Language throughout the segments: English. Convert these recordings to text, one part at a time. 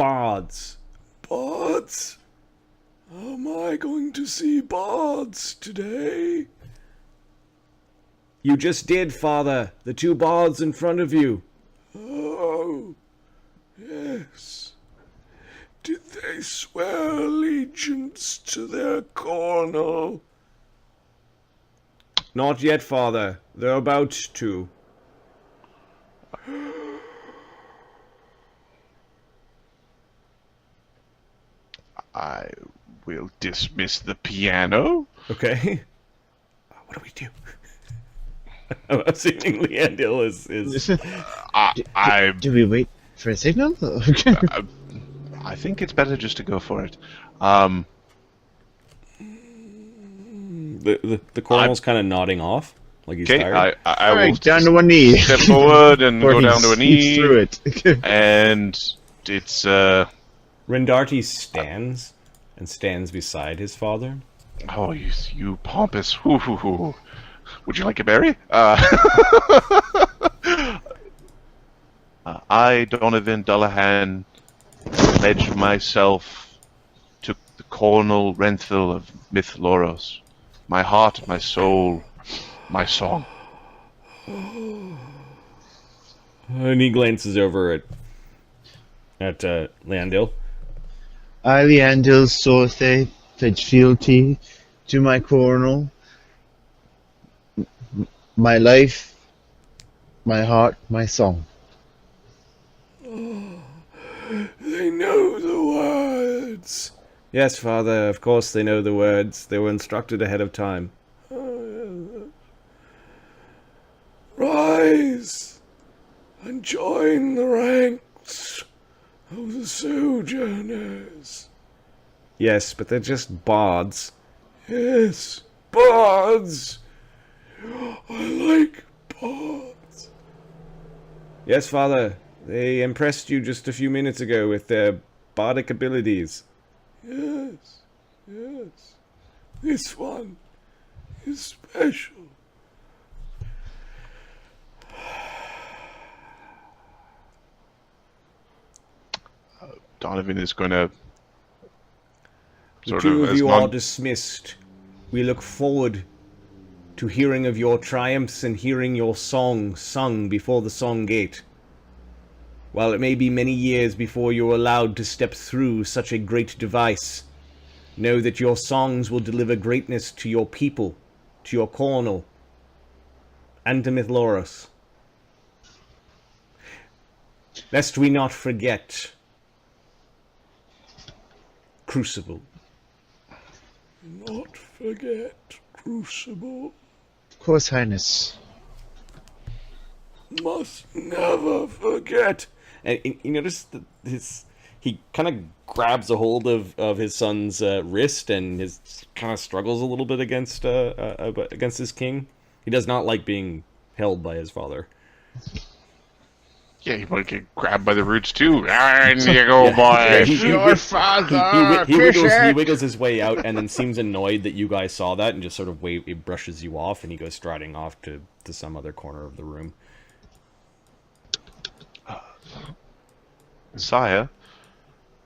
bards. Bards? Am I going to see bards today? You just did, Father. The two bards in front of you. Oh, yes. Did they swear allegiance to their cornel? Not yet, Father. They're about to. I will dismiss the piano. Okay. What do we do? I'm assuming Leandil is... Do we wait for a signal? I think it's better just to go for it. The cornel's kind of nodding off, like he's Okay, tired. I All will right, down to one knee. step forward and Or go he down to a sleeps knee. through it. And it's Rendarti stands beside his father. oh, you pompous. Hoo. Would you like a berry? I, Donnovan Dullahan, pledge myself to the Cornel Renthil of Myth Loros. My heart, my soul, my song. And he glances over at Leandil. I, Leandil Sorthe, pledge fealty to my cornel, my life, my heart, my song. They know the words. Yes, Father, of course they know the words. They were instructed ahead of time. Rise and join the ranks of the Sojourners. Yes, but they're just bards. Yes, bards. I like bards. Yes, Father, they impressed you just a few minutes ago with their bardic abilities. Yes. This one is special. Donnovan is going to The two of you are dismissed. We look forward to hearing of your triumphs and hearing your song sung before the song gate. While it may be many years before you're allowed to step through such a great device, know that your songs will deliver greatness to your people, to your cornel, and to Myth Loros. Lest we not forget Crucible. Not forget Crucible. Of course, Highness. Must never forget. And you notice that he kind of grabs a hold of his son's wrist and his kind of struggles a little bit against his king. He does not like being held by his father. Yeah, he might get grabbed by the roots too. There you go, boy. Your father, He wiggles his way out and then seems annoyed that you guys saw that and just sort of he brushes you off and he goes striding off to some other corner of the room. Sire,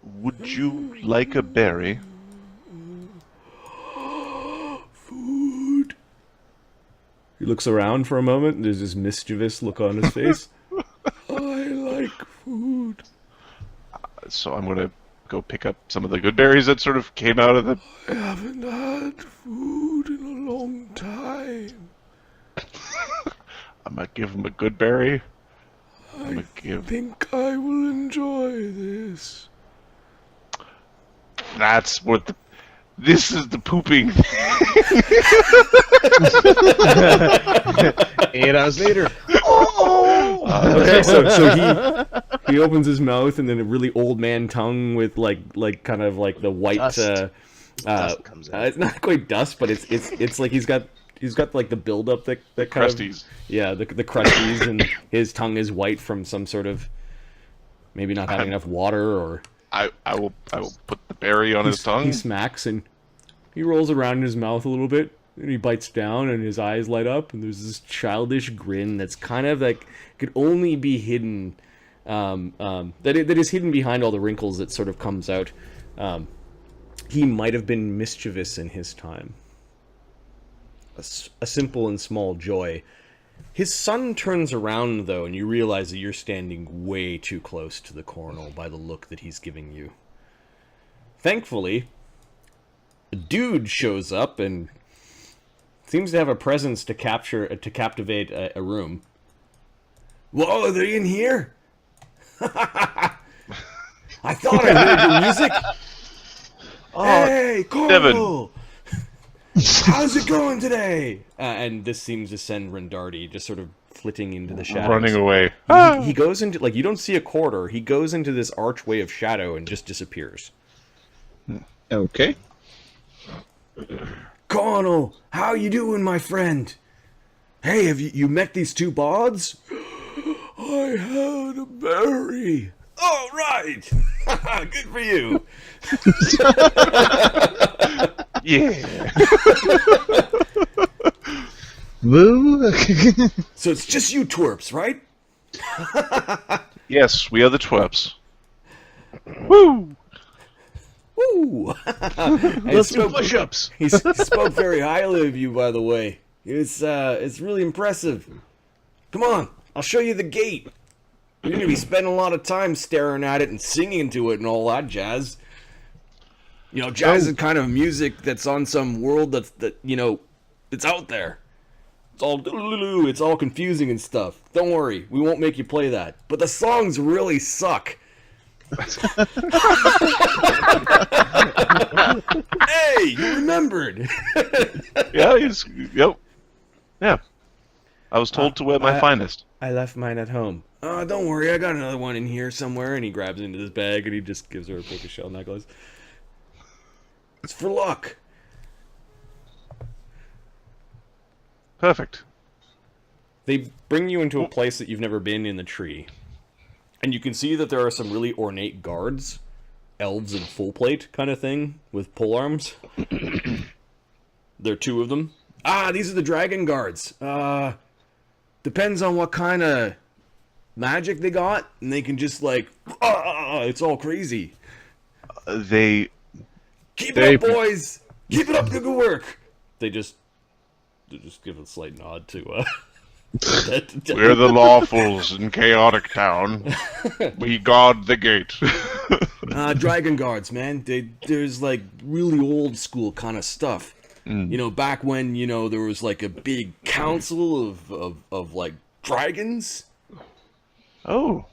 would you like a berry? Food. He looks around for a moment and there's this mischievous look on his face. I like food. So I'm going to go pick up some of the good berries that sort of came out of the... I haven't had food in a long time. I might give him a good berry. I think I will enjoy this. That's what the... This is the pooping. 8 hours later. Okay, so he opens his mouth and then a really old man tongue with like kind of like the white Dust. Dust comes out. it's not quite dust, but it's like he's got like the buildup that kind Crusties. of the crusties and his tongue is white from some sort of maybe not having enough water or I will put the berry on his tongue. He smacks and he rolls around in his mouth a little bit and he bites down and his eyes light up and there's this childish grin that's kind of like could only be hidden that is hidden behind all the wrinkles that sort of comes out. He might have been mischievous in his time. A simple and small joy. His son turns around, though, and you realize that you're standing way too close to the coronal by the look that he's giving you. Thankfully, a dude shows up and seems to have a presence to captivate a room. Whoa, are they in here? I thought I heard your music. Hey, Coral! How's it going today? And this seems to send Rendardi just sort of flitting into the shadows. Running away. He goes into, like, you don't see a corridor. He goes into this archway of shadow and just disappears. Okay. Connell, how you doing, my friend? Hey, have you met these two bards? I had a berry. Oh, right. Good for you. Yeah. Woo. So it's just you twerps, right? Yes, we are the twerps. Woo! Woo! Let's do push-ups. He spoke very highly of you, by the way. It's really impressive. Come on, I'll show you the gate. You're gonna be spending a lot of time staring at it and singing to it and all that jazz. You know, jazz is kind of music that's on some world that you know, it's out there. It's all confusing and stuff. Don't worry, we won't make you play that. But the songs really suck. Hey, you remembered. Yep. Yeah. I was told to wear my finest. I left mine at home. Don't worry, I got another one in here somewhere. And he grabs into this bag and he just gives her a tortoise shell necklace. It's for luck. Perfect. They bring you into a place that you've never been in the tree. And you can see that there are some really ornate guards. Elves in full plate kind of thing with pole arms. There are two of them. These are the dragon guards. Depends on what kind of magic they got. And they can just like, it's all crazy. Keep it up, boys! Keep it up, good work! They just give a slight nod to, We're the lawfuls in Chaotic Town. We guard the gate. Dragon guards, man. There's like really old school kind of stuff. You know, back when, you know, there was like a big council of like dragons. Oh.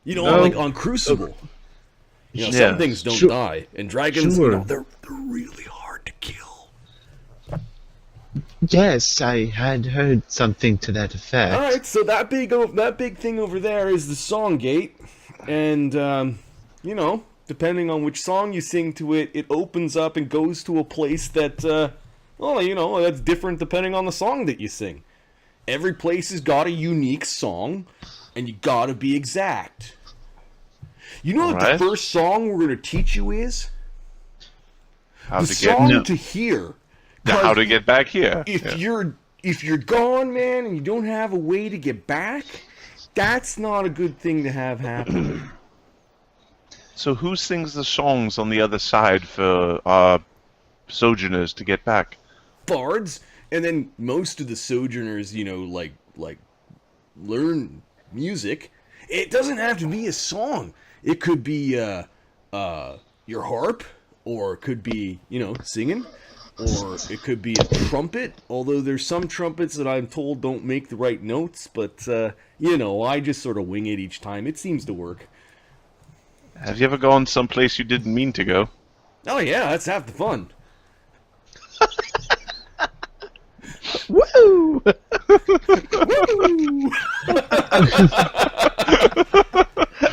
You know, like on Crucible. You know, some things don't die. And dragons, you know, they're really hard to kill. Yes, I had heard something to that effect. Alright, so that big thing over there is the song gate. And, you know, depending on which song you sing to it, it opens up and goes to a place that, well, you know, that's different depending on the song that you sing. Every place has got a unique song, and you gotta be exact. You know what the first song we're gonna teach you is? How to hear. How to get back here. If you're gone, man, and you don't have a way to get back, that's not a good thing to have happen. So who sings the songs on the other side for our Sojourners to get back? Bards, and then most of the Sojourners, you know, like learn music. It doesn't have to be a song. It could be your harp, or it could be, you know, singing, or it could be a trumpet, although there's some trumpets that I'm told don't make the right notes, but, you know, I just sort of wing it each time. It seems to work. Have you ever gone someplace you didn't mean to go? Oh yeah, that's half the fun. Woo!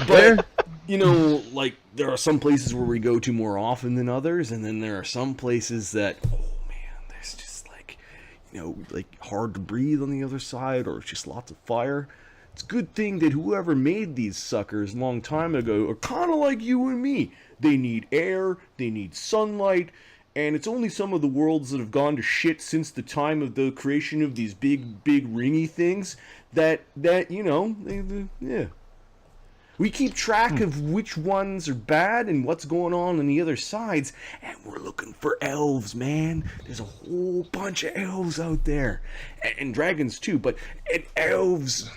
But, you know, like, there are some places where we go to more often than others, and then there are some places that, oh man, there's just like, you know, like hard to breathe on the other side, or it's just lots of fire. It's a good thing that whoever made these suckers a long time ago are kind of like you and me. They need air, they need sunlight, and it's only some of the worlds that have gone to shit since the time of the creation of these big ringy things that you know, yeah. We keep track of which ones are bad and what's going on the other sides, and we're looking for elves, man. There's a whole bunch of elves out there, and dragons too. But elves,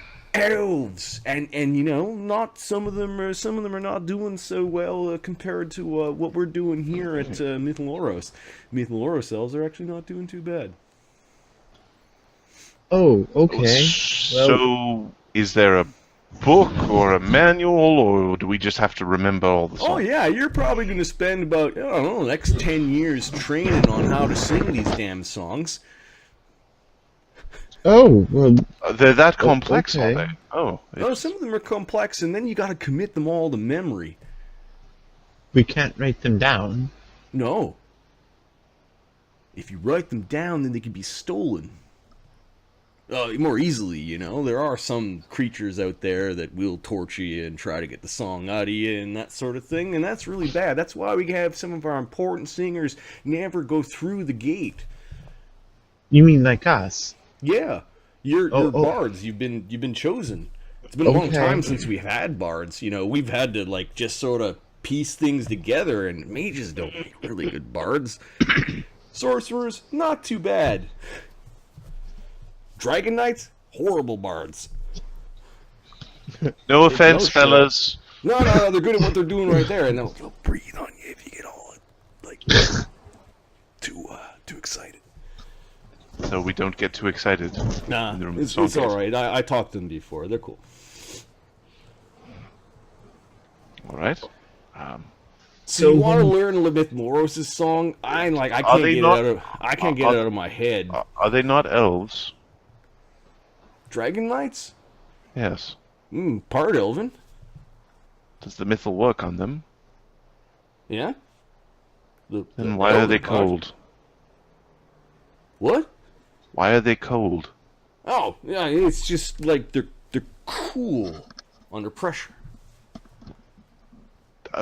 and you know, not some of them are not doing so well compared to what we're doing here at Myth Loros. Myth Loros elves are actually not doing too bad. Oh, okay. So, is there a book or a manual, or do we just have to remember all the songs? Oh yeah, you're probably going to spend about, I don't know, the next 10 years training on how to sing these damn songs. Oh, well... They're that complex, okay. are they? Oh. No, some of them are complex, and then you got to commit them all to memory. We can't write them down. No. If you write them down, then they can be stolen. More easily, you know. There are some creatures out there that will torture you and try to get the song out of you and that sort of thing, and that's really bad. That's why we have some of our important singers never go through the gate. You mean like us? Yeah, you're bards. You've been chosen. It's been a long time since we've had bards. You know, we've had to like just sort of piece things together, and mages don't make really good bards. Sorcerers, not too bad. Dragon Knights, horrible bards. No offense, fellas. No, they're good at what they're doing right there, and they'll breathe on you if you get all like too excited. So we don't get too excited. Nah, it's all right. I talked to them before. They're cool. All right. So you want to learn Myth Loros' song? I can't get it out of my head. Are they not elves? Dragon Knights? Yes. Part elven. Does the mythal work on them? Yeah. Then why are they cold? What? Why are they cold? Oh, yeah, it's just like they're cool under pressure.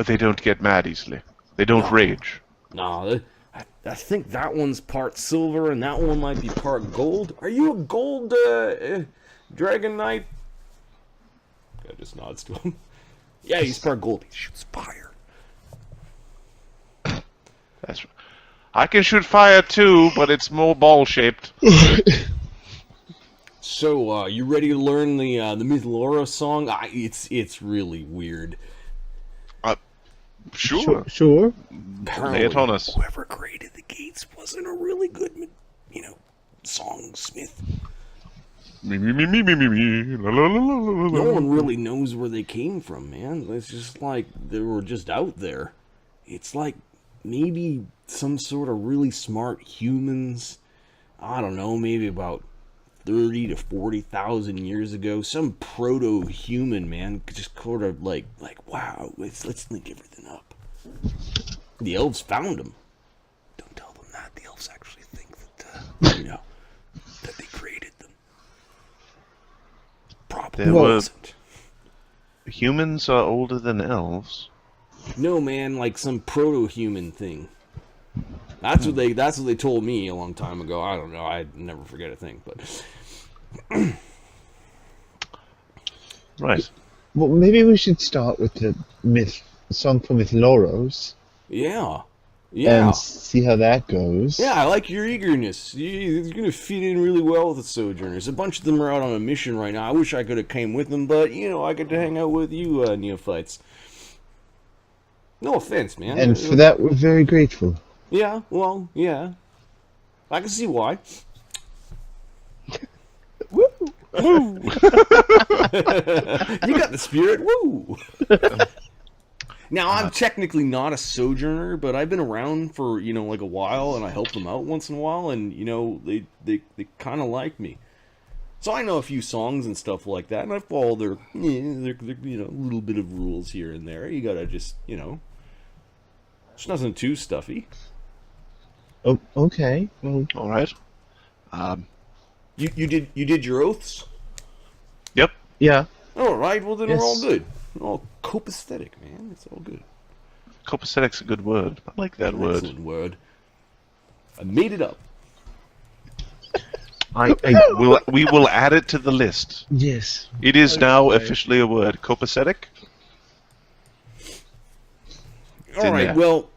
They don't get mad easily. They don't rage. No, I think that one's part silver and that one might be part gold. Are you a gold Dragon Knight? Guy just nods to him. Yeah, he's part gold. He shoots fire. That's. I can shoot fire too, but it's more ball-shaped. So, you ready to learn the Myth Loros song? It's really weird. Sure. Apparently, lay it on us. Whoever created the gates wasn't a really good, songsmith. Me. La, la, la, la, la, la. No one really knows where they came from, man. It's just like they were just out there. It's like maybe some sort of really smart humans. I don't know, maybe about 30 to 40,000 years ago, some proto-human, man, just sort of like wow, let's link everything up. The elves found them. Don't tell them that. The elves actually think that, that they created them. Probably wasn't. Humans are older than elves. No, man, like some proto-human thing. That's what they told me a long time ago. I don't know. I'd never forget a thing, but right. Well, maybe we should start with the song for Myth Loros. Yeah. And see how that goes. Yeah, I like your eagerness. You're gonna fit in really well with the Sojourners. A bunch of them are out on a mission right now. I wish I could have came with them, but I get to hang out with you, neophytes. No offense, man. And for that, we're very grateful. Yeah, well, yeah. I can see why. Woo! Woo! You got the spirit, woo! Now, I'm technically not a Sojourner, but I've been around for, like a while, and I help them out once in a while, and, they kind of like me. So I know a few songs and stuff like that, and I follow their little bit of rules here and there. You gotta just, it's nothing too stuffy. Oh, okay. Well, all right. You did your oaths? Yep. Yeah. All right. Well, then we're all good. We're all copacetic, man. It's all good. Copacetic's a good word. I like that word. Excellent word. I made it up. We will add it to the list. Yes. It is now officially a word. Copacetic. All right. there. Well,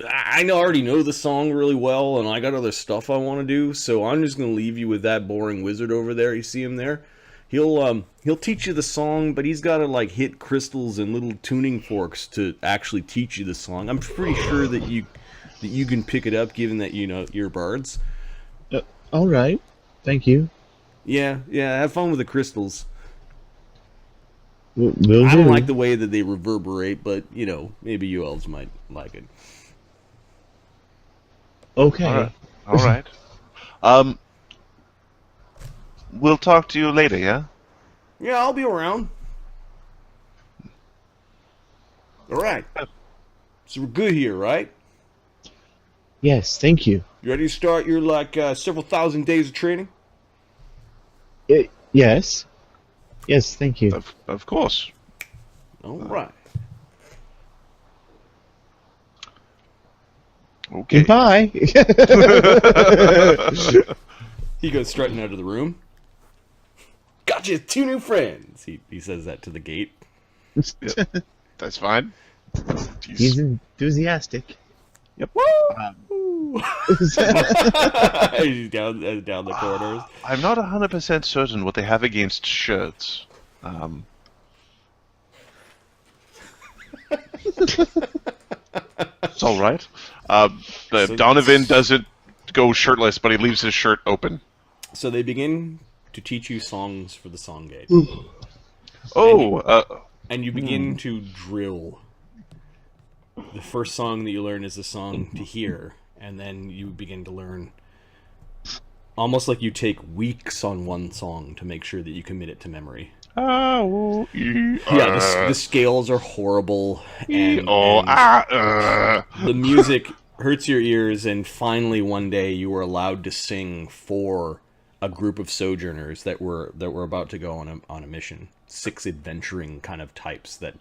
I already know the song really well, and I got other stuff I want to do. So I'm just gonna leave you with that boring wizard over there. You see him there? He'll teach you the song, but he's got to like hit crystals and little tuning forks to actually teach you the song. I'm pretty sure that you can pick it up, given that you're bards. All right. Thank you. Yeah. Have fun with the crystals. Will I don't do. like the way that they reverberate, but maybe you elves might like it. Okay. All right. We'll talk to you later, yeah? Yeah, I'll be around. All right. So we're good here, right? Yes, thank you. You ready to start your several thousand days of training? Yes. Yes, thank you. Of course. All right. Okay. Goodbye. He goes strutting out of the room. Got you 2 new friends. He says that to the gate. That's fine. He's enthusiastic. Yep. Woo! He's down the corridors. I'm not 100% certain what they have against shirts. It's all right. Donnovan doesn't go shirtless, but he leaves his shirt open. So they begin to teach you songs for the song gate. And you begin to drill. The first song that you learn is the song to hear, and then you begin to learn. Almost like you take weeks on one song to make sure that you commit it to memory. Yeah, the scales are horrible, and the music hurts your ears, and finally one day you were allowed to sing for a group of sojourners that were about to go on a mission. 6 adventuring kind of types that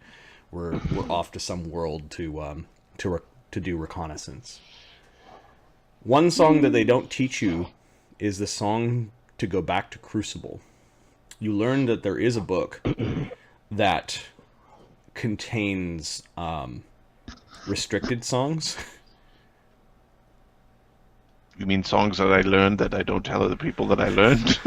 were off to some world to do reconnaissance. One song that they don't teach you is the song to go back to Crucible. You learn that there is a book that contains restricted songs. You mean songs that I learned that I don't tell other people that I learned?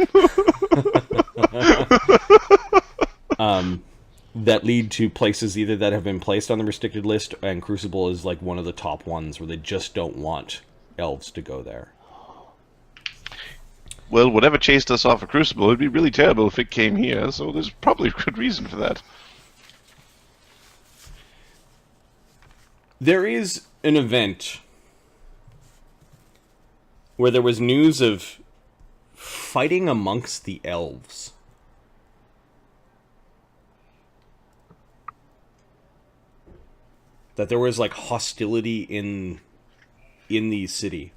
That lead to places either that have been placed on the restricted list, and Crucible is like one of the top ones where they just don't want elves to go there. Well, whatever chased us off of Crucible, it'd be really terrible if it came here, so there's probably a good reason for that. There is an event where there was news of fighting amongst the elves. That there was like hostility in the city.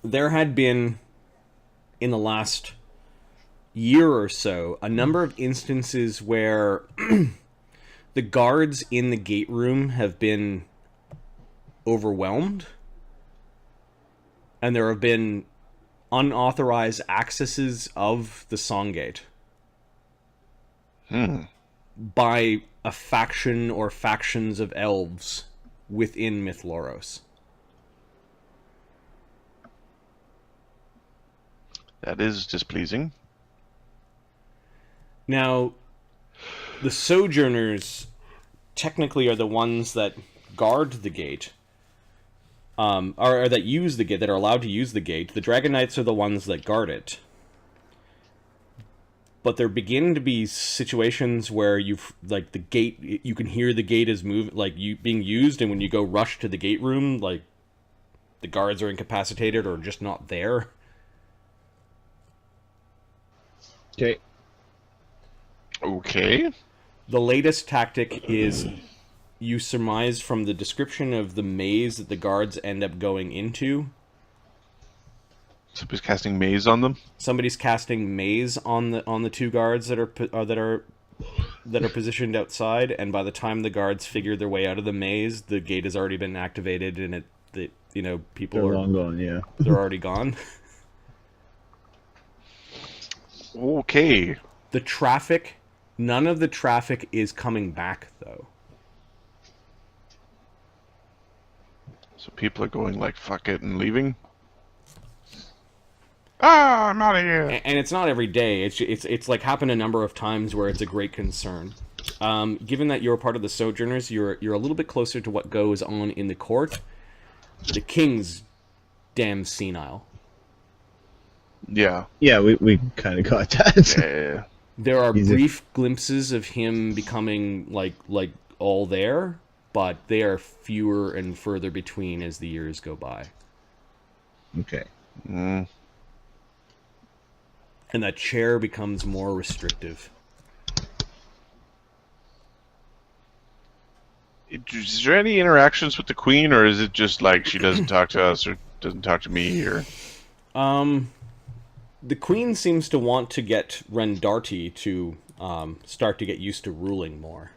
There had been, in the last year or so, a number of instances where the guards in the gate room have been overwhelmed, and there have been unauthorized accesses of the Songgate by a faction or factions of elves within Myth Loros. That is displeasing. Now, the Sojourners technically are the ones that guard the gate, or that use the gate, that are allowed to use the gate. The Dragon Knights are the ones that guard it. But there begin to be situations where the gate, you can hear the gate is being used, and when you go rush to the gate room, the guards are incapacitated or just not there. Okay. The latest tactic is you surmise from the description of the maze that the guards end up going into. Somebody's casting maze on them. Somebody's casting maze on the 2 guards that are positioned outside, and by the time the guards figure their way out of the maze, the gate has already been activated, and people They're are long gone. Yeah, they're already gone. Okay. The traffic None of the traffic is coming back, though. So people are going like, fuck it, and leaving? Ah, I'm out of here! And it's not every day. It's like happened a number of times where it's a great concern. Given that you're part of the Sojourners, you're a little bit closer to what goes on in the court. The king's damn senile. Yeah. Yeah, we kind of got that. Yeah. There are brief glimpses of him becoming like all there, but they are fewer and further between as the years go by. Okay. Mm. And that chair becomes more restrictive. Is there any interactions with the queen, or is it just like she doesn't talk to us or doesn't talk to me? Or the queen seems to want to get Rendarti to start to get used to ruling more.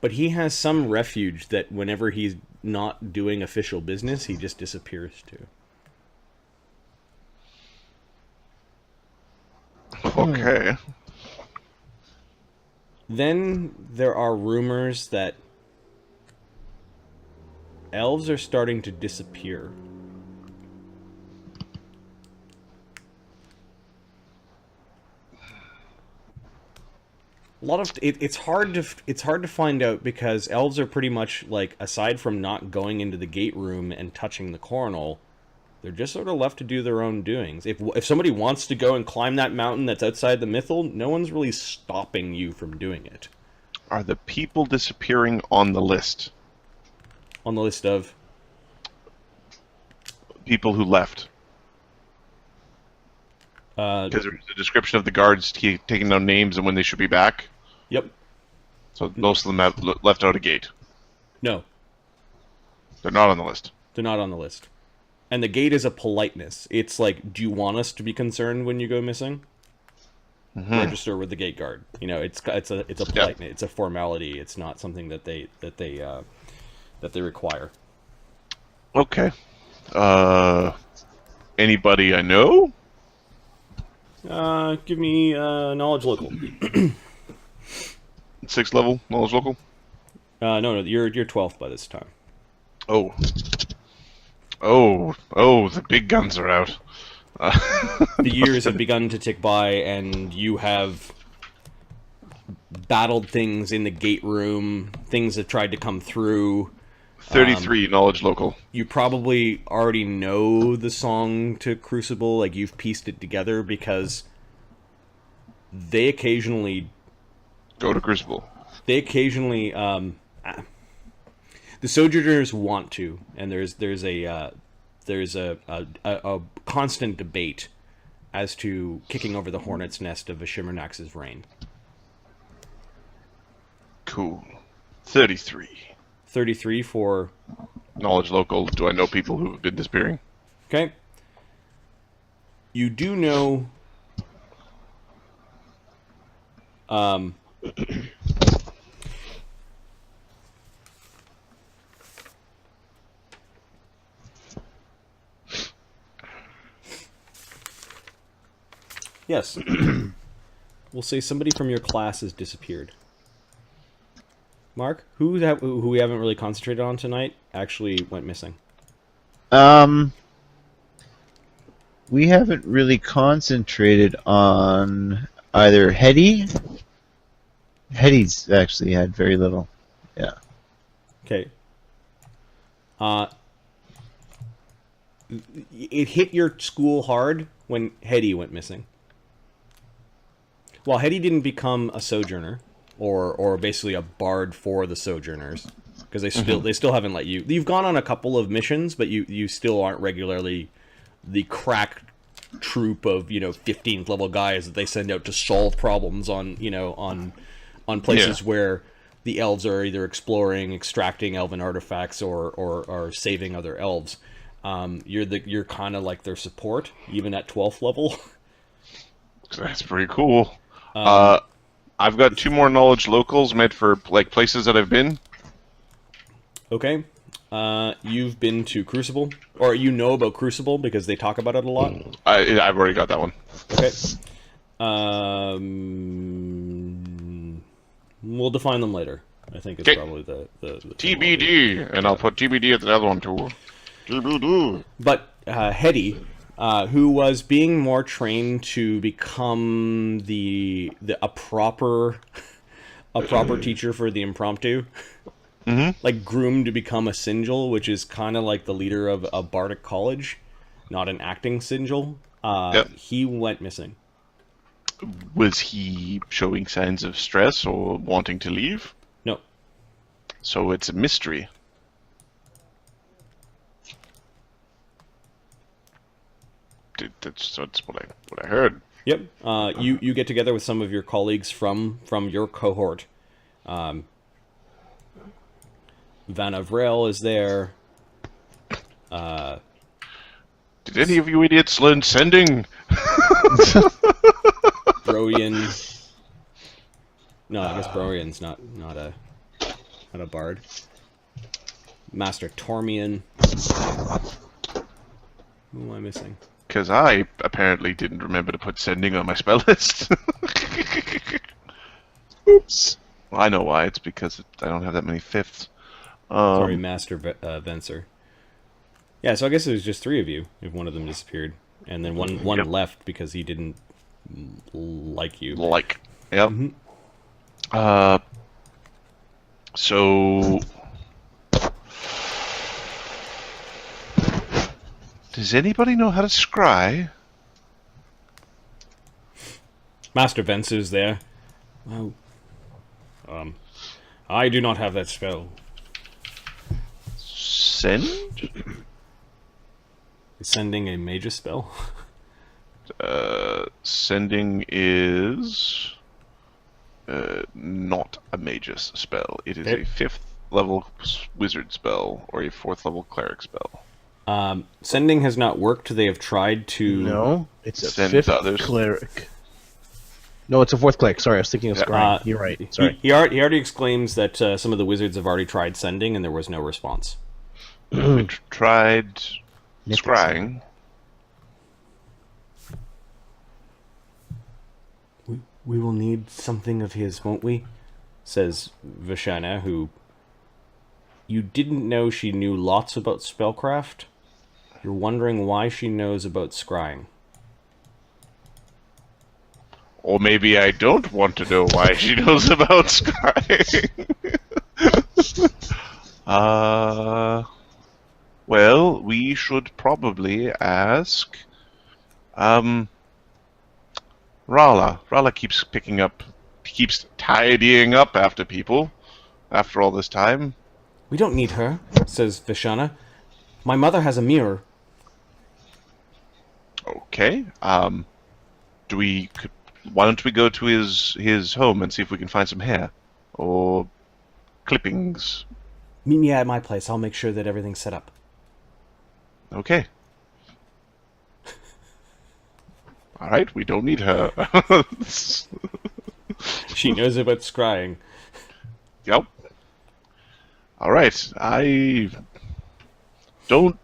But he has some refuge that whenever he's not doing official business, he just disappears to. Okay. Then there are rumors that elves are starting to disappear. A lot of it's hard to find out because elves are pretty much like, aside from not going into the gate room and touching the coronal, they're just sort of left to do their own doings. If somebody wants to go and climb that mountain that's outside the Mythal, no one's really stopping you from doing it. Are the people disappearing on the list? On the list of people who left? Because there's a description of the guards taking down names and when they should be back. Yep. So most of them have left out a gate. No. They're not on the list. They're not on the list. And the gate is a politeness. It's like, do you want us to be concerned when you go missing? Mm-hmm. Register with the gate guard. You know, it's a politeness. It's a formality. It's not something that they require. Okay. Anybody I know? Give me knowledge local. 6th level knowledge local. No, you're 12th by this time. Oh, the big guns are out. The years have begun to tick by, and you have battled things in the gate room. Things have tried to come through. 33 knowledge local. You probably already know the song to Crucible, like you've pieced it together, because they occasionally go to Crucible. They occasionally the Sojourners want to, and there's a constant debate as to kicking over the hornet's nest of Ashimmernax's reign. Cool. 33. 33 for knowledge local. Do I know people who have been disappearing? Okay. You do know yes. We'll say somebody from your class has disappeared. Mark, who we haven't really concentrated on tonight actually went missing? We haven't really concentrated on either Hetty. Hetty's actually had very little. Yeah. Okay. It hit your school hard when Hetty went missing. Well, Hetty didn't become a Sojourner, or basically a bard for the Sojourners, because they still haven't let you. You've gone on a couple of missions, but you still aren't regularly the crack troop of 15th level guys that they send out to solve problems on on places where the elves are either exploring, extracting elven artifacts, or saving other elves. You're kind of like their support, even at 12th level. That's pretty cool. I've got 2 more knowledge locals meant for like places that I've been. Okay. You've been to Crucible, or you know about Crucible because they talk about it a lot. I've already got that one. Okay. We'll define them later. I think it's probably the TBD, and I'll put TBD at the other one too. TBD. But Hetty, who was being more trained to become a proper teacher for the impromptu, like groomed to become a Sinjil, which is kind of like the leader of a bardic college, not an acting Sinjil. He went missing. Was he showing signs of stress or wanting to leave? No. So it's a mystery. That's what I heard. Yep. You get together with some of your colleagues from your cohort. Van Avril is there. Did any of you idiots learn sending? Brorian. No, I guess Brorian's not a bard. Master Tormian. Who am I missing? Because I apparently didn't remember to put sending on my spell list. Oops. Well, I know why. It's because I don't have that many fifths. Sorry, Master Venser. Yeah, so I guess it was just 3 of you if one of them disappeared. And then one left because he didn't like you. Yep. So... Does anybody know how to scry? Master Venser's there. Oh. I do not have that spell. Send? Is sending a major spell? Sending is not a magus spell. It is a 5th level wizard spell or a 4th level cleric spell. Sending has not worked. They have tried to... No, it's a Send 5th others. cleric. No, it's a 4th cleric. Sorry, I was thinking of scrying. You're right. Sorry. He already exclaims that some of the wizards have already tried sending and there was no response. We tried scrying. We will need something of his, won't we? Says Vishana, who... You didn't know she knew lots about spellcraft? You're wondering why she knows about scrying. Or maybe I don't want to know why she knows about scrying. Well, we should probably ask... Rala. Rala keeps keeps tidying up after people, after all this time. We don't need her, says Vishana. My mother has a mirror. Okay. Why don't we go to his home and see if we can find some hair or clippings? Meet me at my place. I'll make sure that everything's set up. Okay. All right. We don't need her. She knows about scrying. Yep. All right. I do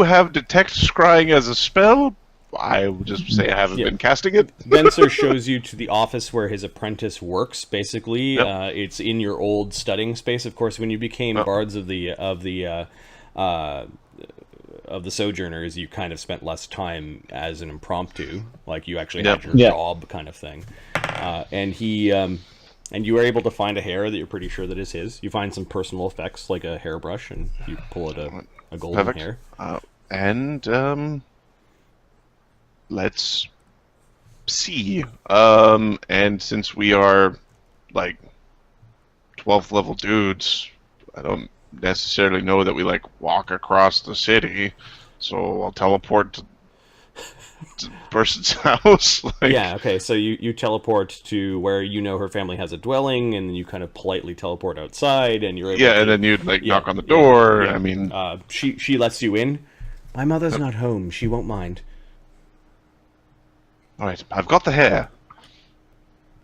have detect scrying as a spell. I will just say I haven't been casting it. Venser shows you to the office where his apprentice works. Basically, Yep. It's in your old studying space. Of course, when you became bards of the Sojourners, you kind of spent less time as an impromptu, like you actually had your job kind of thing. And you were able to find a hair that you're pretty sure that is his. You find some personal effects, like a hairbrush, and you pull out a golden hair. Let's see. And since we are like 12th level dudes, I don't necessarily know that we like walk across the city. So I'll teleport to the person's house. Yeah, okay, so you teleport to where you know her family has a dwelling, and then you kind of politely teleport outside, and you're able to... and then you'd knock on the door. I mean, she lets you in. My mother's not home. She won't mind. All right, I've got the hair.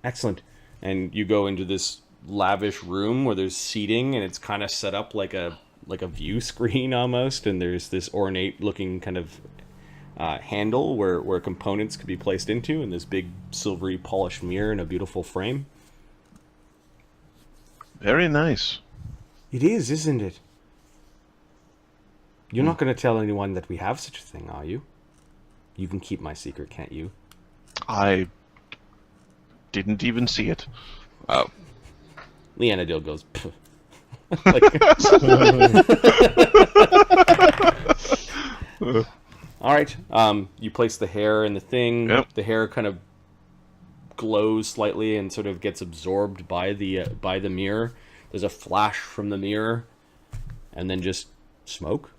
Excellent. And you go into this lavish room where there's seating, and it's kind of set up like a view screen almost, and there's this ornate looking kind of handle where components could be placed into, and this big silvery polished mirror in a beautiful frame. Very nice. It is, isn't it? You're not going to tell anyone that we have such a thing, are you? You can keep my secret, can't you? I didn't even see it. Leanadil goes, Pff. All right. You place the hair in the thing. Yep. The hair kind of glows slightly and sort of gets absorbed by the mirror. There's a flash from the mirror, and then just smoke.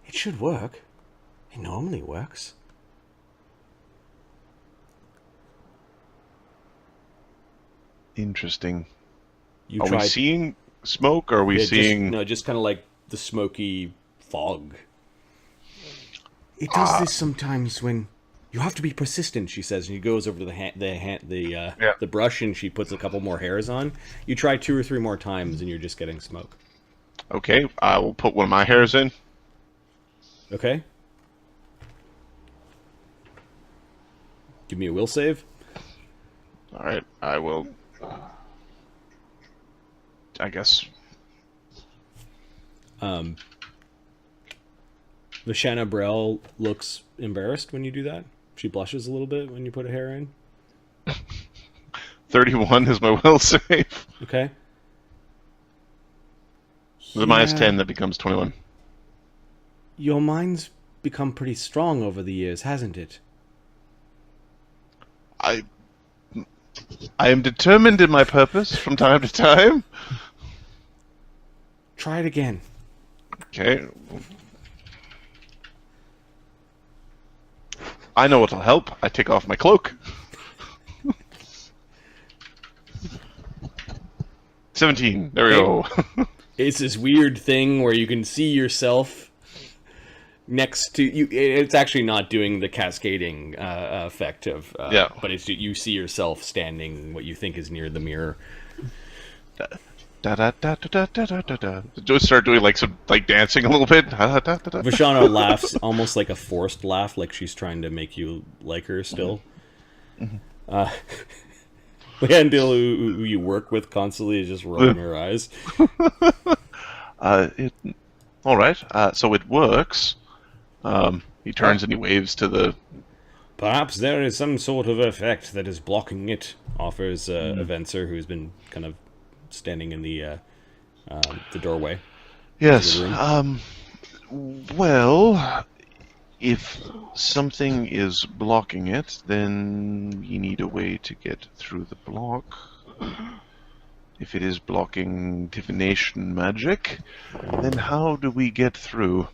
It should work. It normally works. Interesting. You Are we seeing smoke, or are we seeing... just kind of like the smoky fog. It does this sometimes when... You have to be persistent, she says, and she goes over to the brush, and she puts a couple more hairs on. You try 2 or 3 more times, and you're just getting smoke. Okay, I will put one of my hairs in. Okay. Give me a will save. Alright, I will... I guess... Lashana Brell looks embarrassed when you do that. She blushes a little bit when you put a hair in. 31 is my will save. Okay. The minus 10, that becomes 21. Your mind's become pretty strong over the years, hasn't it? I am determined in my purpose from time to time. Try it again. Okay. I know what'll help. I take off my cloak. 17. There we go. It's this weird thing where you can see yourself next to you. It's actually not doing the cascading effect of, but it's you see yourself standing what you think is near the mirror. Da da da da da da da da. Just start doing some dancing a little bit. Vishana laughs almost like a forced laugh, like she's trying to make you like her still. Leandil, who you work with constantly, is just rolling her eyes. All right. So it works. He turns and he waves to the... Perhaps there is some sort of effect that is blocking it, offers Avenser, who's been kind of standing in the doorway. Yes. Well, if something is blocking it, then we need a way to get through the block. If it is blocking divination magic, then how do we get through?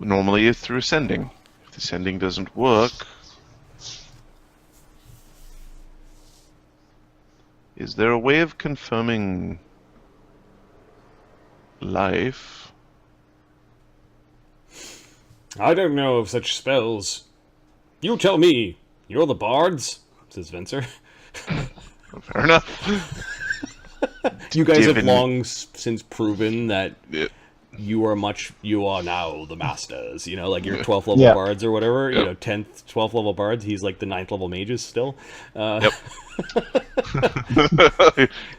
Normally it's through sending. If the sending doesn't work, is there a way of confirming life? I don't know of such spells. You tell me. You're the bards, says Venser. Fair enough. You guys have long since proven that you are now the masters. You know, like your 12th level bards or whatever. You know, 10th, 12th level bards. He's like the 9th level mages still. Yep.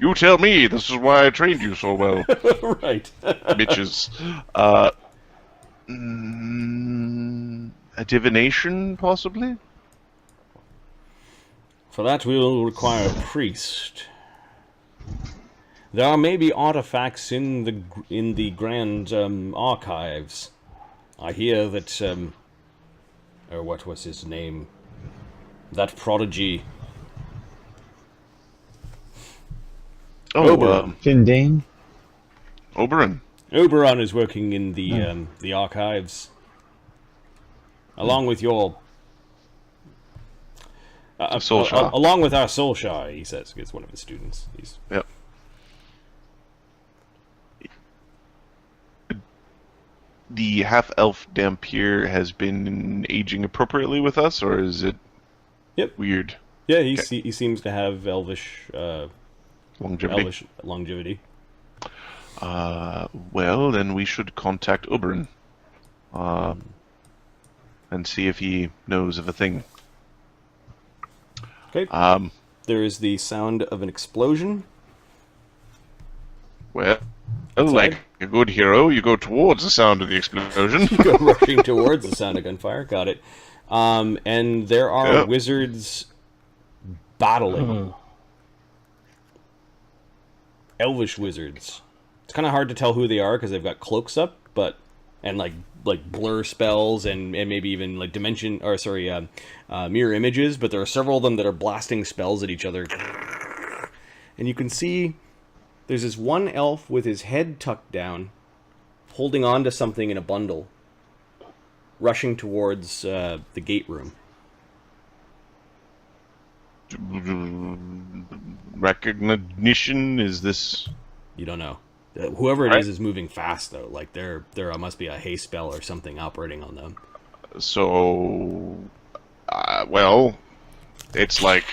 You tell me. This is why I trained you so well. Right. Bitches. A divination, possibly? For that, we will require a priest. There are maybe artifacts in the grand archives. I hear that, or what was his name? That prodigy. Oh, Findane? Oberon. Oberon is working in the archives, along with your along with our Soulshire. He says it's one of his students. Yep. The half-elf Dampier has been aging appropriately with us, or is it weird? Yeah, he seems to have elvish longevity. Well, then we should contact Oberyn. And see if he knows of a thing. Okay. There is the sound of an explosion. Well, like a good hero, you go towards the sound of the explosion. You go rushing towards the sound of gunfire. Got it. And there are wizards battling. Elvish wizards. It's kind of hard to tell who they are because they've got cloaks up, and like blur spells and maybe even like mirror images. But there are several of them that are blasting spells at each other. And you can see there's this one elf with his head tucked down, holding on to something in a bundle, rushing towards the gate room. Recognition, is this? You don't know. Whoever it is moving fast, though. Like, there must be a haste spell or something operating on them. So, well, it's like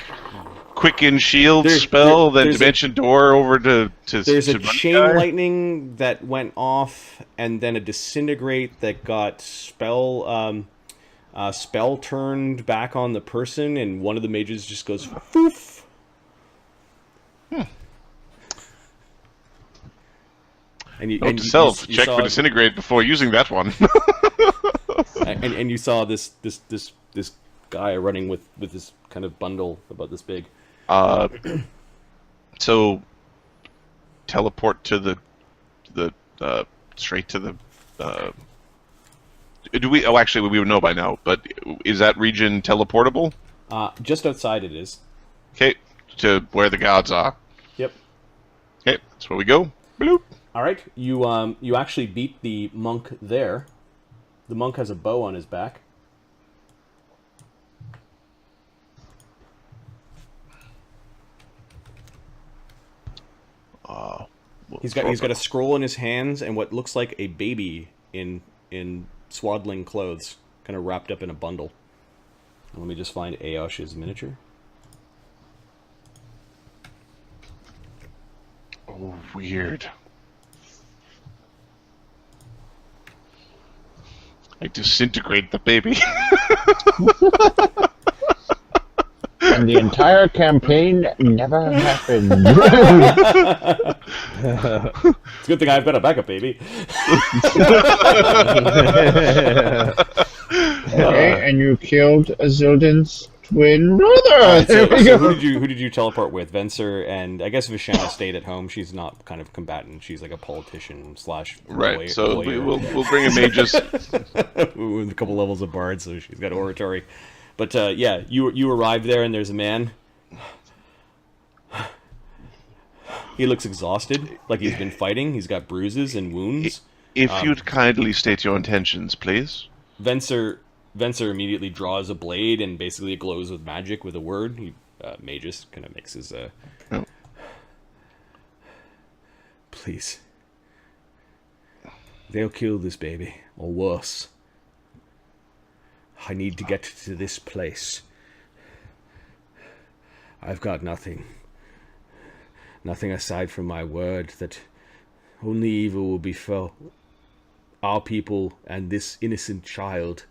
quicken shield spell, then dimension door over to there's a chain lightning that went off, and then a disintegrate that got spell turned back on the person, and one of the mages just goes poof. And you, Note to self: check for disintegrate before using that one. and you saw this guy running with this kind of bundle about this big. So teleport to the straight to the. Do we? Oh, actually, we would know by now. But is that region teleportable? Just outside it is. Okay, to where the gods are. Yep. Okay, that's where we go. Bloop. All right, you actually beat the monk there. The monk has a bow on his back. He's got a scroll in his hands and what looks like a baby in swaddling clothes, kind of wrapped up in a bundle. Let me just find Aosh's miniature. Oh, weird. I disintegrate the baby. And the entire campaign never happened. It's a good thing I've got a backup baby. Okay, and you killed Azildan's twin brother. So who did you teleport with? Venser, and I guess Vishana stayed at home. She's not kind of combatant. She's like a politician / right. So we'll bring a magus with a couple levels of bard, so she's got oratory. But yeah, you arrive there, and there's a man. He looks exhausted, like he's been fighting. He's got bruises and wounds. If you'd kindly state your intentions, please. Venser immediately draws a blade, and basically it glows with magic with a word. He Magus kind of makes his Please. They'll kill this baby, or worse. I need to get to this place. I've got nothing. Nothing aside from my word that only evil will befall our people and this innocent child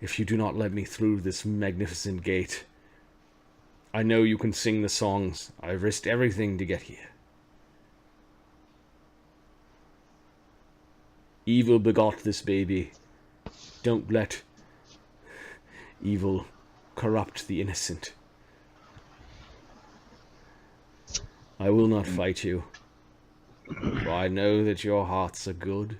if you do not let me through this magnificent gate. I know you can sing the songs. I've risked everything to get here. Evil begot this baby. Don't let evil corrupt the innocent. I will not fight you, for I know that your hearts are good.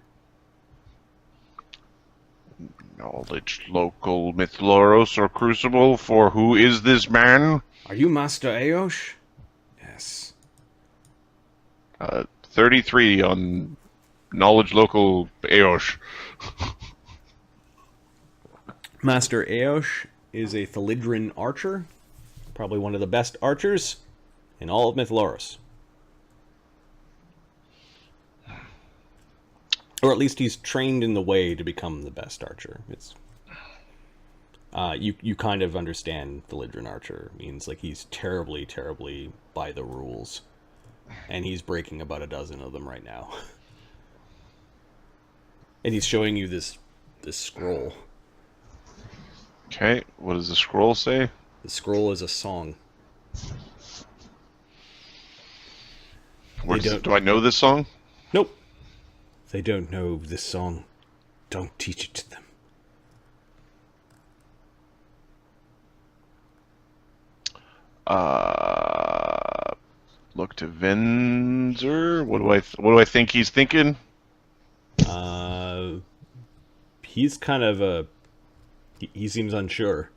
Knowledge local Myth Loros or Crucible for who is this man? Are you Master Aosh? Yes. 33 on knowledge local Aosh. Master Aosh is a Thalidran archer, probably one of the best archers in all of Myth Loros. Or at least he's trained in the way to become the best archer. It's You kind of understand the Lydran Archer. It means like he's terribly, terribly by the rules. And he's breaking about a dozen of them right now. And he's showing you this scroll. Okay, what does the scroll say? The scroll is a song. Do I know this song? Nope. They don't know this song. Don't teach it to them. Look to Venzer. What do I think he's thinking? He's kind of he seems unsure.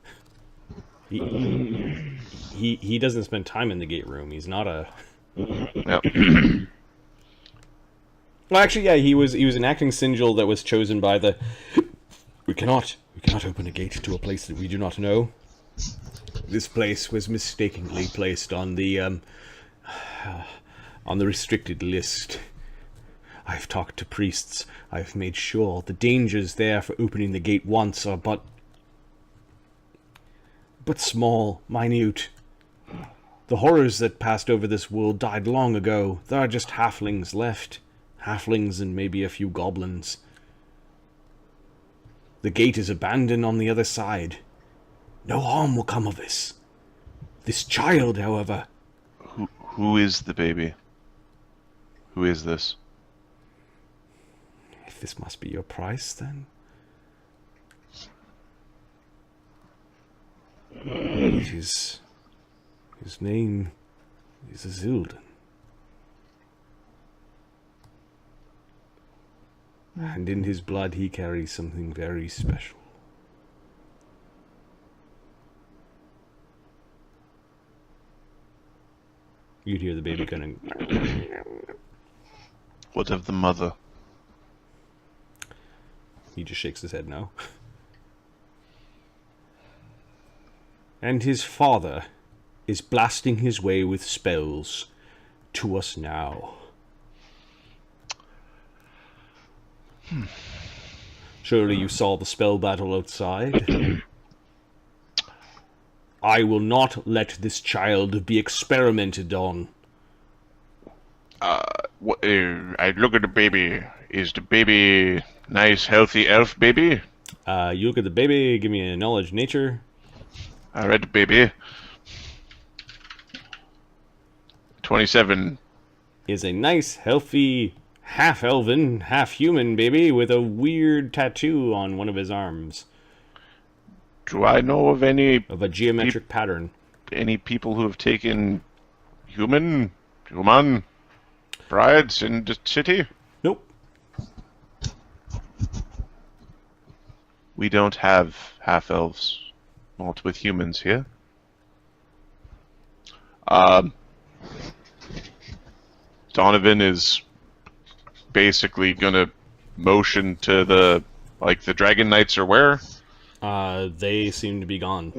He doesn't spend time in the gate room. He's not a. Yep. Well, actually, yeah, he was an acting sigil that was chosen by the. We cannot open a gate to a place that we do not know. This place was mistakenly placed on the restricted list. I've talked to priests. I've made sure the dangers there for opening the gate once are but small, minute. The horrors that passed over this world died long ago. There are just halflings left. Halflings and maybe a few goblins. The gate is abandoned on the other side. No harm will come of this. This child, however... Who is the baby? Who is this? If this must be your price, then... His name is Azildan. And in his blood he carries something very special. You'd hear the baby kind of... What of the mother? He just shakes his head no. And his father is blasting his way with spells to us now. Surely you saw the spell battle outside. I will not let this child be experimented on. I look at the baby. Is the baby nice, healthy elf baby? You look at the baby, give me a knowledge nature. I read the baby. 27. Is a nice, healthy, half-elven, half-human baby with a weird tattoo on one of his arms. Do I know of any... Of a geometric pattern. Any people who have taken human brides in the city? Nope. We don't have half-elves. Not with humans here. Donnovan is basically gonna motion to the Dragon Knights are where? They seem to be gone.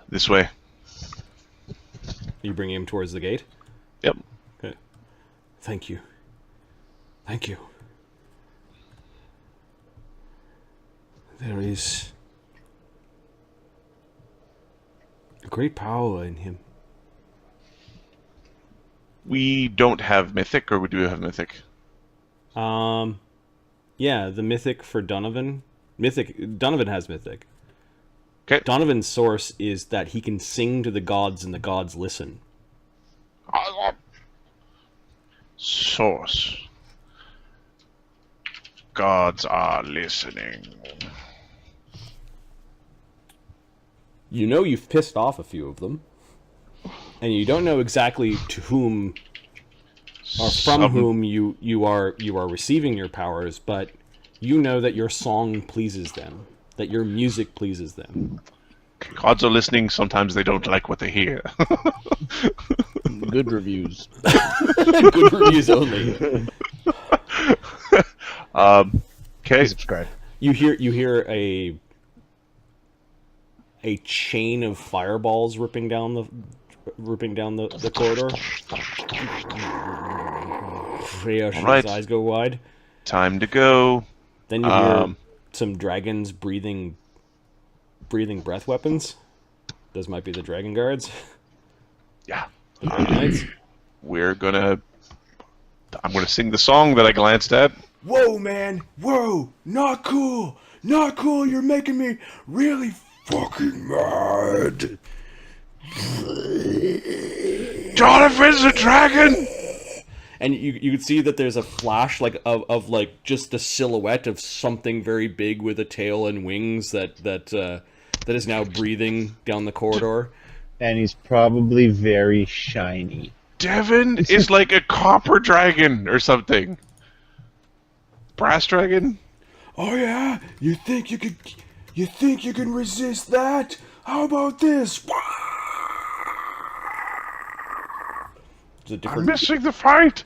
This way. You bring him towards the gate? Yep. Okay. Thank you. Thank you. There is a great power in him. We don't have Mythic, or we do have Mythic? Yeah, the Mythic for Donnovan. Donnovan has Mythic. Okay. Donovan's source is that he can sing to the gods and the gods listen. Source. Gods are listening. You know you've pissed off a few of them. And you don't know exactly to whom or from whom you are receiving your powers, but you know that your song pleases them, that your music pleases them. Gods are listening, sometimes they don't like what they hear. Good reviews. Good reviews only. Okay. Subscribe. You hear a chain of fireballs ripping down the corridor. Freya's right. eyes go wide. Time to go. Then you hear some dragons breathing breath weapons. Those might be the dragon guards. Yeah. The knights. I'm gonna sing the song that I glanced at. Whoa, man! Whoa! Not cool! Not cool! You're making me really fucking mad! Donovan's a dragon! And you can see that there's a flash of like just the silhouette of something very big with a tail and wings that is now breathing down the corridor. And he's probably very shiny. Devin is like a copper dragon or something. Brass dragon? Oh yeah? You think you can resist that? How about this? I'm missing the fight!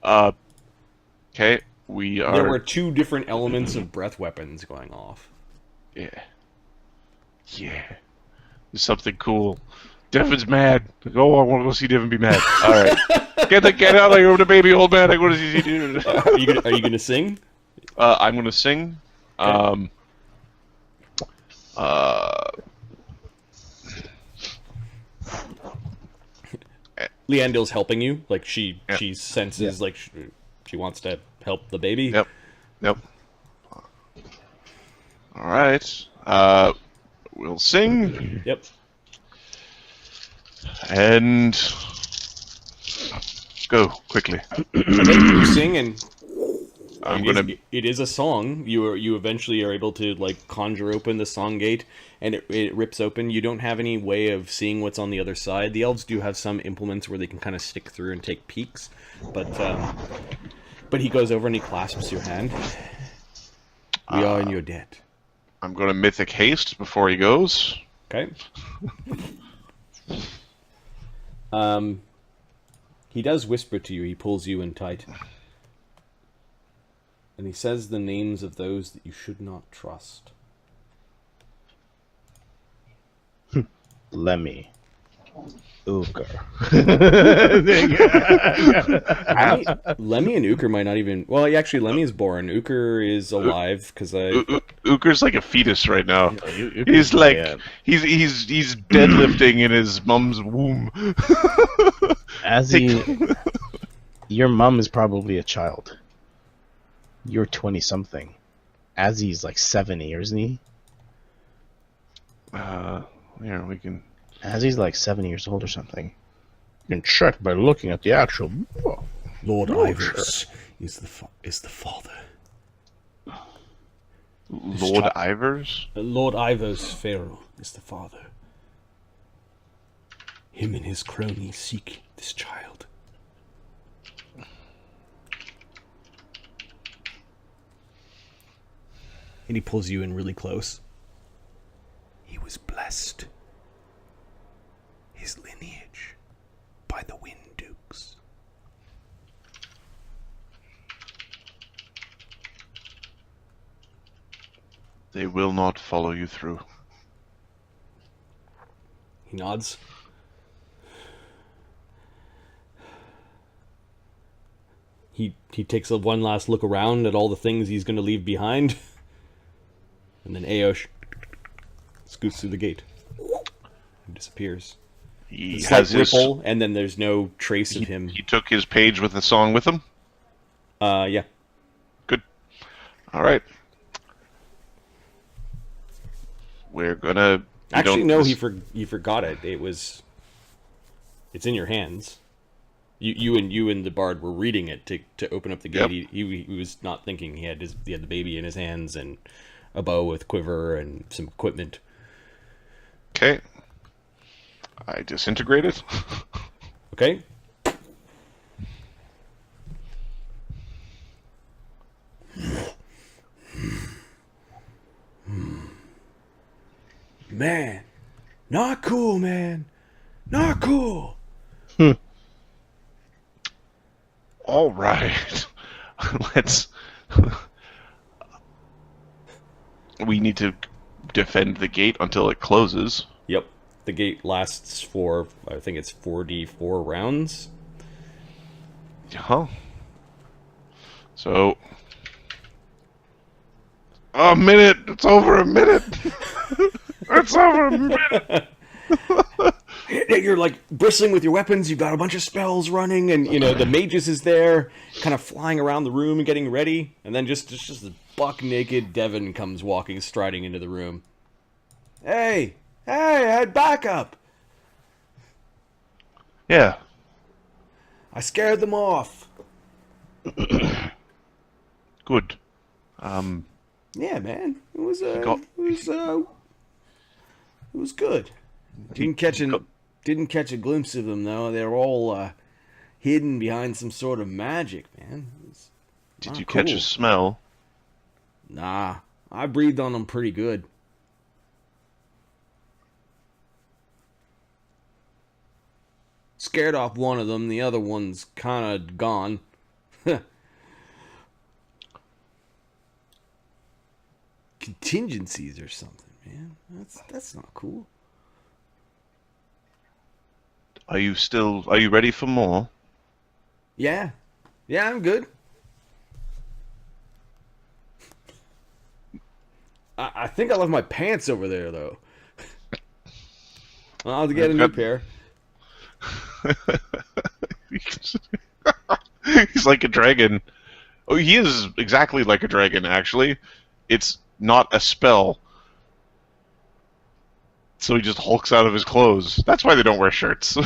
Okay, we are... There were 2 different elements of breath weapons going off. Yeah. There's something cool. Devin's mad. Oh, I want to go see Devin be mad. Alright. Get out of here with the baby old man. I want to see Devin. Are you gonna sing? I'm gonna sing. Okay. Leandil's helping you. Like she senses like she wants to help the baby. Yep. Alright. We'll sing. Yep. And go quickly. You sing, and It is a song. You eventually are able to like conjure open the song gate, and it rips open. You don't have any way of seeing what's on the other side. The elves do have some implements where they can kind of stick through and take peeks, but he goes over and he clasps your hand. We are in your debt. I'm going to mythic haste before he goes. Okay. He does whisper to you. He pulls you in tight. And he says the names of those that you should not trust. Lemmy. Ooker. Lemmy and Ooker might not even... Well, actually, Lemmy is born. Ooker is alive, because Ooker's like a fetus right now. He's like... He's deadlifting in his mom's womb. Your mom is probably a child. You're 20-something. Azzy's like 70, isn't he? Here, we can... Azzy's like 7 years old or something. You can check by looking at the actual... Lord Ivers is the father. Lord Ivers? Lord Ivers Pharaoh is the father. Him and his cronies seek this child. and he pulls you in really close. He was blessed. His lineage by the Wind Dukes. They will not follow you through. He nods. He takes one last look around at all the things he's going to leave behind. And then Aosh scoots through the gate. And disappears. He has his ripple, and then there's no trace of him. He took his page with the song with him? Yeah. Good. All right. We're gonna... Actually, no, he forgot it. It's in your hands. You and the bard were reading it to open up the gate. Yep. He was not thinking. He had the baby in his hands and a bow with quiver and some equipment. Okay. I disintegrate it. Okay. Man, not cool, man. Not cool. All right. Let's... We need to defend the gate until it closes. Yep. The gate lasts for, I think it's 4d4 rounds. Huh. So, a minute. It's over a minute. It's over a minute. You're like bristling with your weapons. You've got a bunch of spells running, and the magus is there, kind of flying around the room and getting ready. And then just the buck naked Devon comes walking, striding into the room. Hey, I had backup. Yeah. I scared them off. Good. Yeah, man. It was good. Didn't catch a glimpse of them though. They're all hidden behind some sort of magic, man. Did you catch a smell? Nah, I breathed on them pretty good. Scared off one of them. The other one's kind of gone. Contingencies or something, man. That's not cool. Are you ready for more? Yeah, I'm good. I think I left my pants over there though. I'll have to get a new pair. He's like a dragon. Oh, he is exactly like a dragon, actually. It's not a spell. So he just hulks out of his clothes. That's why they don't wear shirts.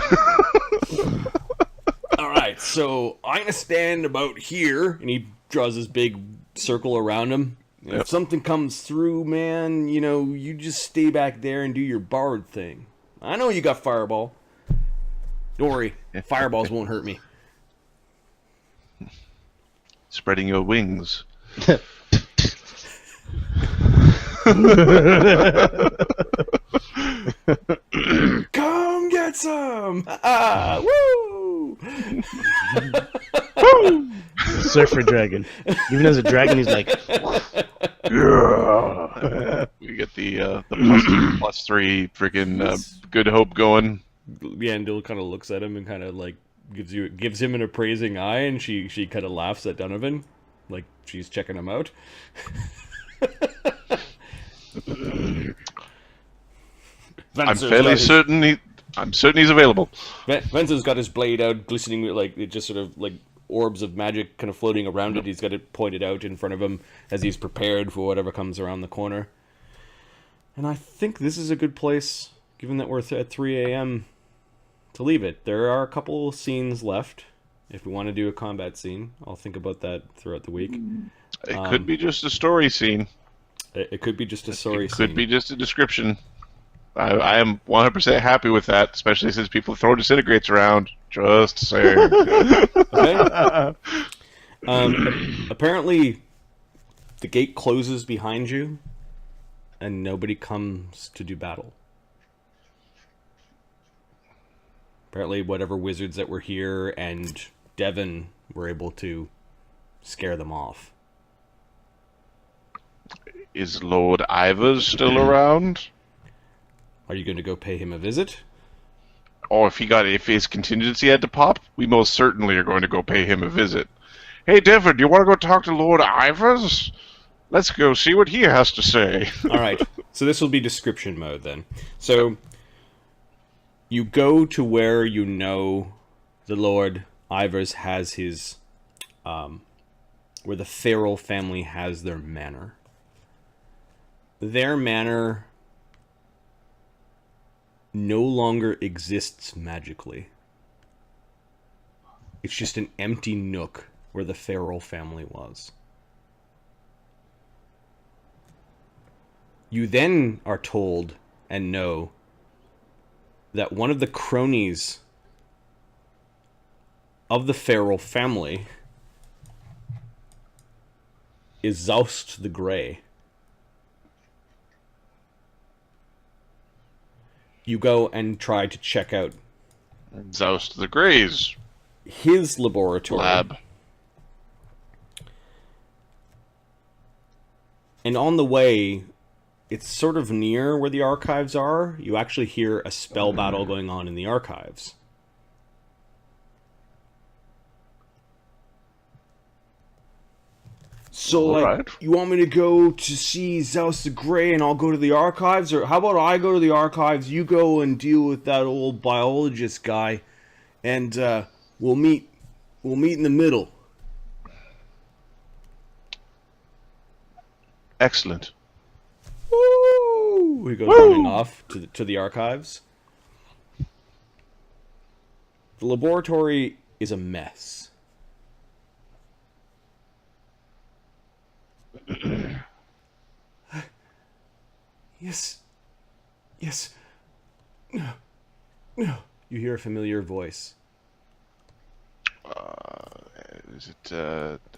Alright, so I'm going to stand about here, and he draws this big circle around him. Yep. If something comes through, man, you just stay back there and do your bard thing. I know you got fireball. Don't worry, fireballs won't hurt me. Spreading your wings. Come get some! Woo! Woo! Surfer dragon. Even as a dragon, he's like, yeah. We get the +3 freaking good hope going. Yandel kind of looks at him and kind of like gives him an appraising eye, and she kind of laughs at Donnovan, like she's checking him out. I'm certain he's available. Venza's got his blade out, glistening with like it just sort of like orbs of magic kind of floating around it. He's got it pointed out in front of him as he's prepared for whatever comes around the corner. And I think this is a good place, given that we're at 3 a.m., to leave it. There are a couple scenes left. If we want to do a combat scene, I'll think about that throughout the week. It could be just a story scene. It could be just a story scene. It could be just a description. I am 100% happy with that, especially since people throw disintegrates around. Just saying. Okay. Apparently, the gate closes behind you, and nobody comes to do battle. Apparently, whatever wizards that were here and Devon were able to scare them off. Is Lord Ivers still around? Are you going to go pay him a visit? Oh, if his contingency had to pop, we most certainly are going to go pay him a visit. Hey, Devon, do you want to go talk to Lord Ivers? Let's go see what he has to say. All right. So this will be description mode then. So you go to where you know the Lord Ivers has his, where the Farrell family has their manor. Their manor no longer exists magically. It's just an empty nook where the Farrell family was. You then are told and know that one of the cronies of the Farrell family is Zaust the Grey. You go and try to check out Zaust the Grey's his laboratory. Lab. And on the way, it's sort of near where the archives are. You actually hear a spell battle going on in the archives. So, Alright. you want me to go to see Zeus the Grey and I'll go to the archives? Or how about I go to the archives, you go and deal with that old biologist guy, and we'll meet in the middle. Excellent. Woo! He goes running off to the archives. The laboratory is a mess. Yes. No. You hear a familiar voice. Is it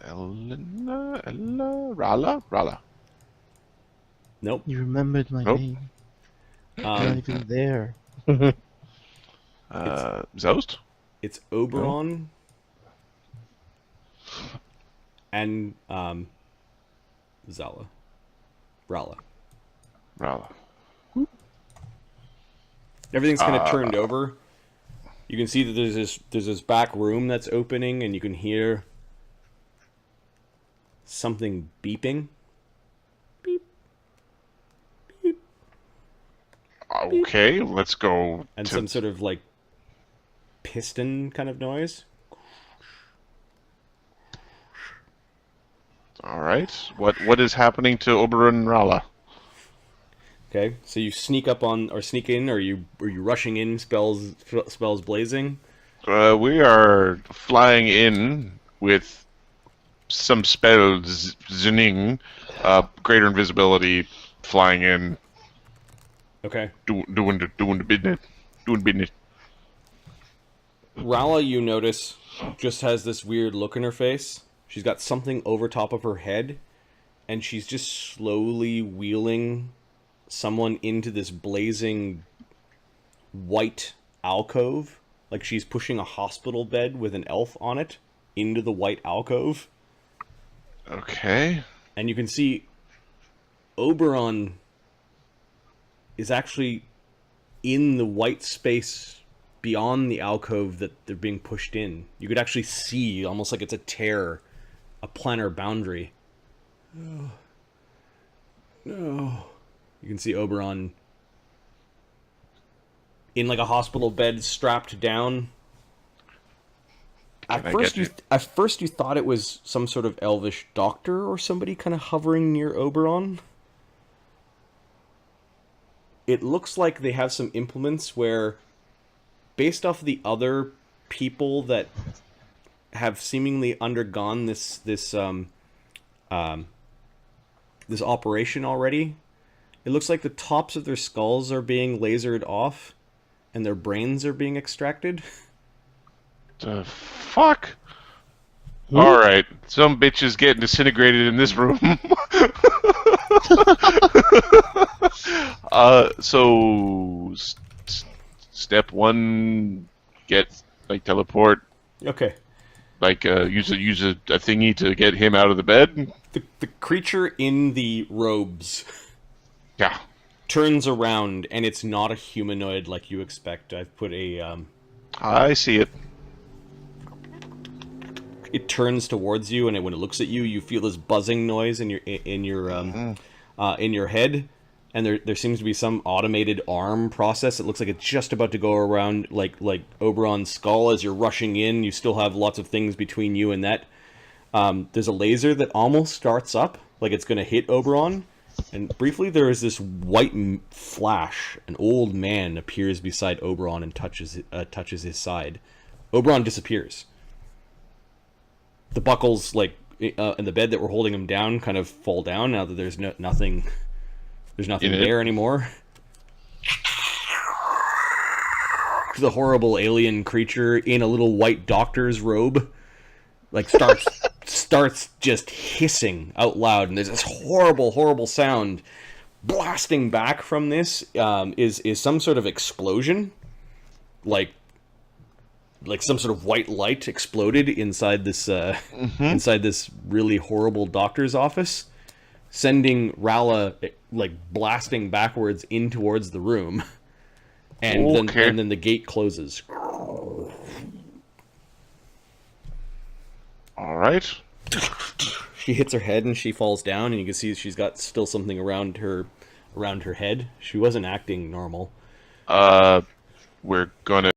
Elena? Rala? Nope. You remembered my Nope. name. Not even there. Zost? It's Oberon and Rala. Rala. Everything's kind of turned over. You can see that there's this back room that's opening, and you can hear something beeping. Beep. Beep. Okay, let's go. And some sort of like piston kind of noise. All right. What is happening to Oberon Rala? Okay, so you sneak in, or you rushing in, spells blazing. We are flying in with some spells, zinning, greater invisibility, flying in, Okay. doing the business. Rala, you notice, just has this weird look in her face. She's got something over top of her head, and she's just slowly wheeling someone into this blazing white alcove. Like she's pushing a hospital bed with an elf on it into the white alcove. Okay. And you can see Oberon is actually in the white space beyond the alcove that they're being pushed in. You could actually see, almost like it's a tear, a planar boundary. No. You can see Oberon in like a hospital bed, strapped down. At first you thought it was some sort of elvish doctor or somebody kind of hovering near Oberon. It looks like they have some implements where, based off the other people that have seemingly undergone this operation already, it looks like the tops of their skulls are being lasered off and their brains are being extracted. The fuck? Alright, some bitch is getting disintegrated in this room. Step one, get, teleport. Okay. Use a thingy to get him out of the bed. The creature in the robes Yeah. turns around, and it's not a humanoid like you expect. I've put a I see it. it turns towards you, and when it looks at you, you feel this buzzing noise in your head, and there seems to be some automated arm process. It looks like it's just about to go around like Oberon's skull. As you're rushing in, you still have lots of things between you and that. There's a laser that almost starts up, like it's going to hit Oberon, and briefly there is this white flash. An old man appears beside Oberon and touches his side. Oberon disappears. The buckles, in the bed that were holding him down, kind of fall down now that there's nothing there anymore. The horrible alien creature in a little white doctor's robe, starts just hissing out loud, and there's this horrible sound blasting back from this. Is some sort of explosion, like some sort of white light exploded inside this really horrible doctor's office, sending Rala blasting backwards in towards the room, and then the gate closes. All right. She hits her head and she falls down, and you can see she's got still something around her head. She wasn't acting normal. We're gonna